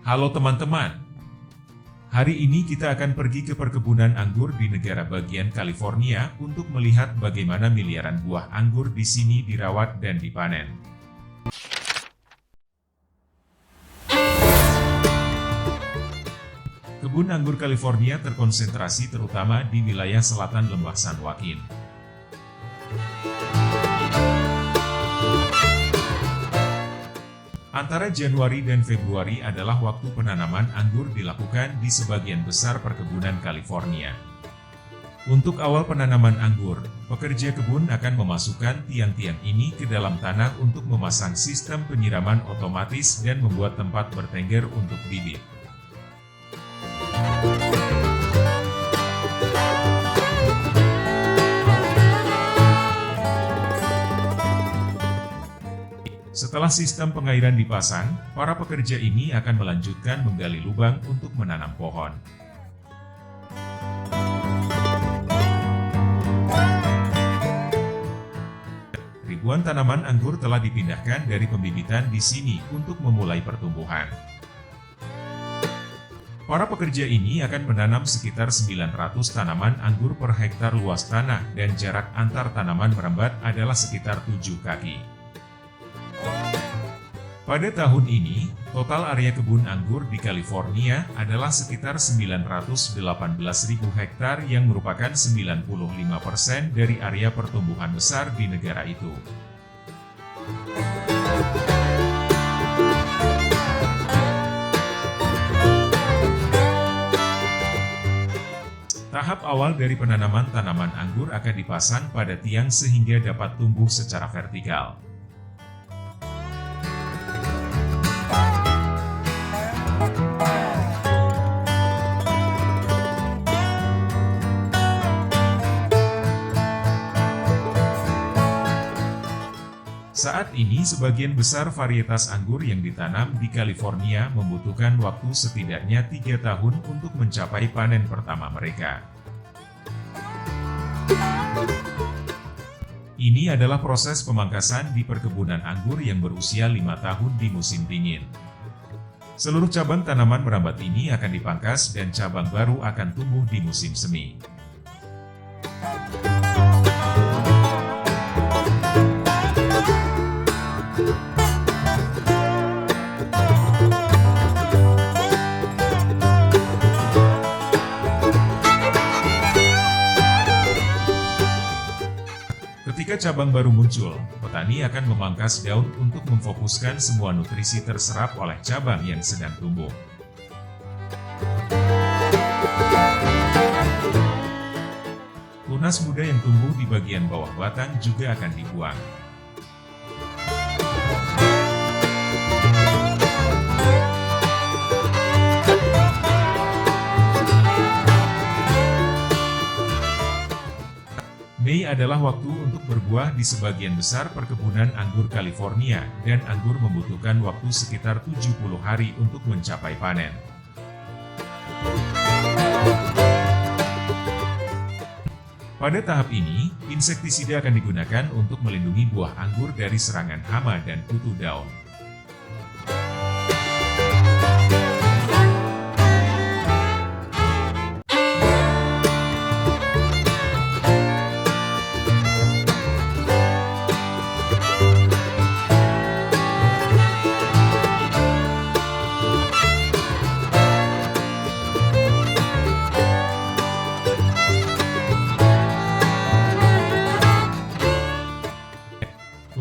Halo teman-teman, hari ini kita akan pergi ke perkebunan anggur di negara bagian California untuk melihat bagaimana miliaran buah anggur di sini dirawat dan dipanen. Kebun anggur California terkonsentrasi terutama di wilayah selatan lembah San Joaquin. Antara Januari dan Februari adalah waktu penanaman anggur dilakukan di sebagian besar perkebunan California. Untuk awal penanaman anggur, pekerja kebun akan memasukkan tiang-tiang ini ke dalam tanah untuk memasang sistem penyiraman otomatis dan membuat tempat bertengger untuk bibit. Setelah sistem pengairan dipasang, para pekerja ini akan melanjutkan menggali lubang untuk menanam pohon. Ribuan tanaman anggur telah dipindahkan dari pembibitan di sini untuk memulai pertumbuhan. Para pekerja ini akan menanam sekitar 900 tanaman anggur per hektar luas tanah dan jarak antar tanaman merambat adalah sekitar 7 kaki. Pada tahun ini, total area kebun anggur di California adalah sekitar 918.000 hektar yang merupakan 95% dari area pertumbuhan besar di negara itu. Tahap awal dari penanaman tanaman anggur akan dipasang pada tiang sehingga dapat tumbuh secara vertikal. Saat ini sebagian besar varietas anggur yang ditanam di California membutuhkan waktu setidaknya 3 tahun untuk mencapai panen pertama mereka. Ini adalah proses pemangkasan di perkebunan anggur yang berusia 5 tahun di musim dingin. Seluruh cabang tanaman merambat ini akan dipangkas dan cabang baru akan tumbuh di musim semi. Ketika cabang baru muncul, petani akan memangkas daun untuk memfokuskan semua nutrisi terserap oleh cabang yang sedang tumbuh. Tunas muda yang tumbuh di bagian bawah batang juga akan dibuang. Mei adalah waktu untuk berbuah di sebagian besar perkebunan anggur California, dan anggur membutuhkan waktu sekitar 70 hari untuk mencapai panen. Pada tahap ini, insektisida akan digunakan untuk melindungi buah anggur dari serangan hama dan kutu daun.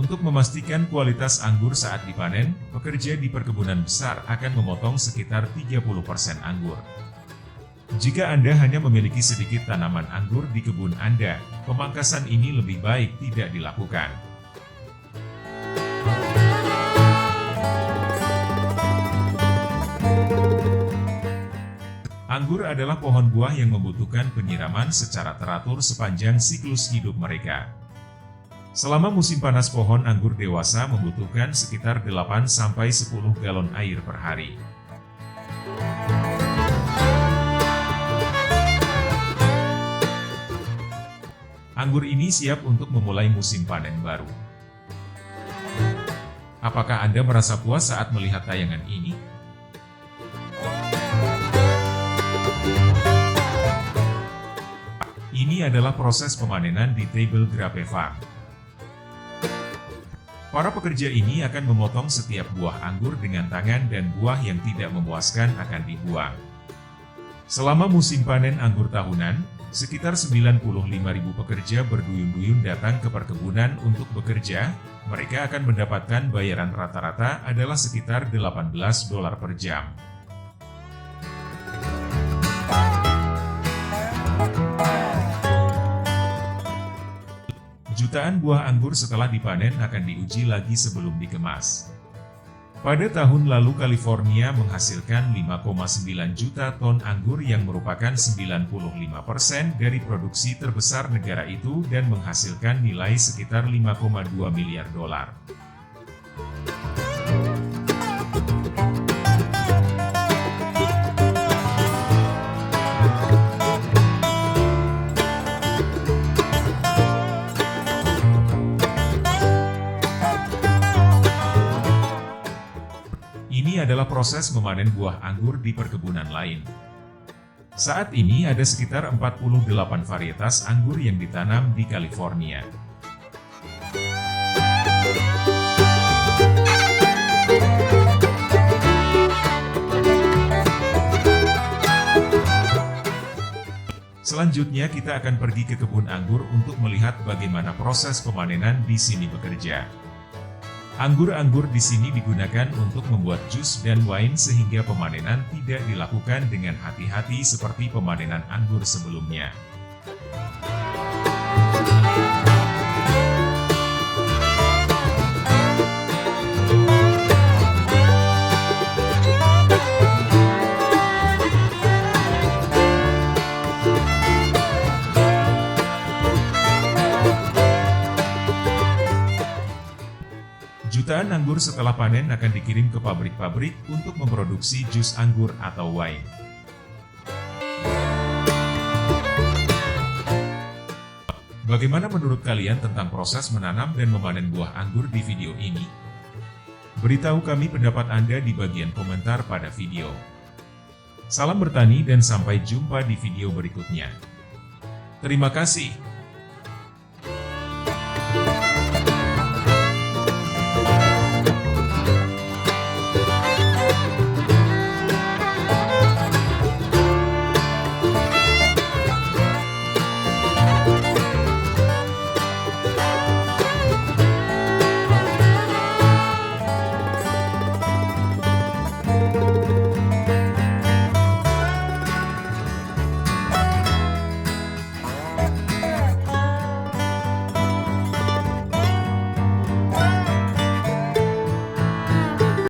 Untuk memastikan kualitas anggur saat dipanen, pekerja di perkebunan besar akan memotong sekitar 30% anggur. Jika Anda hanya memiliki sedikit tanaman anggur di kebun Anda, pemangkasan ini lebih baik tidak dilakukan. Anggur adalah pohon buah yang membutuhkan penyiraman secara teratur sepanjang siklus hidup mereka. Selama musim panas, pohon anggur dewasa membutuhkan sekitar 8-10 galon air per hari. Anggur ini siap untuk memulai musim panen baru. Apakah Anda merasa puas saat melihat tayangan ini? Ini adalah proses pemanenan di Table Grape Farm. Para pekerja ini akan memotong setiap buah anggur dengan tangan dan buah yang tidak memuaskan akan dibuang. Selama musim panen anggur tahunan, sekitar 95.000 pekerja berduyun-duyun datang ke perkebunan untuk bekerja. Mereka akan mendapatkan bayaran rata-rata adalah sekitar $18 per jam. Jutaan buah anggur setelah dipanen akan diuji lagi sebelum dikemas. Pada tahun lalu California menghasilkan 5,9 juta ton anggur yang merupakan 95% dari produksi terbesar negara itu dan menghasilkan nilai sekitar $5,2 miliar. Ini adalah proses memanen buah anggur di perkebunan lain. Saat ini ada sekitar 48 varietas anggur yang ditanam di California. Selanjutnya kita akan pergi ke kebun anggur untuk melihat bagaimana proses pemanenan di sini bekerja. Anggur-anggur di sini digunakan untuk membuat jus dan wine sehingga pemanenan tidak dilakukan dengan hati-hati seperti pemanenan anggur sebelumnya. Jutaan anggur setelah panen akan dikirim ke pabrik-pabrik untuk memproduksi jus anggur atau wine. Bagaimana menurut kalian tentang proses menanam dan memanen buah anggur di video ini? Beritahu kami pendapat Anda di bagian komentar pada video. Salam bertani dan sampai jumpa di video berikutnya. Terima kasih.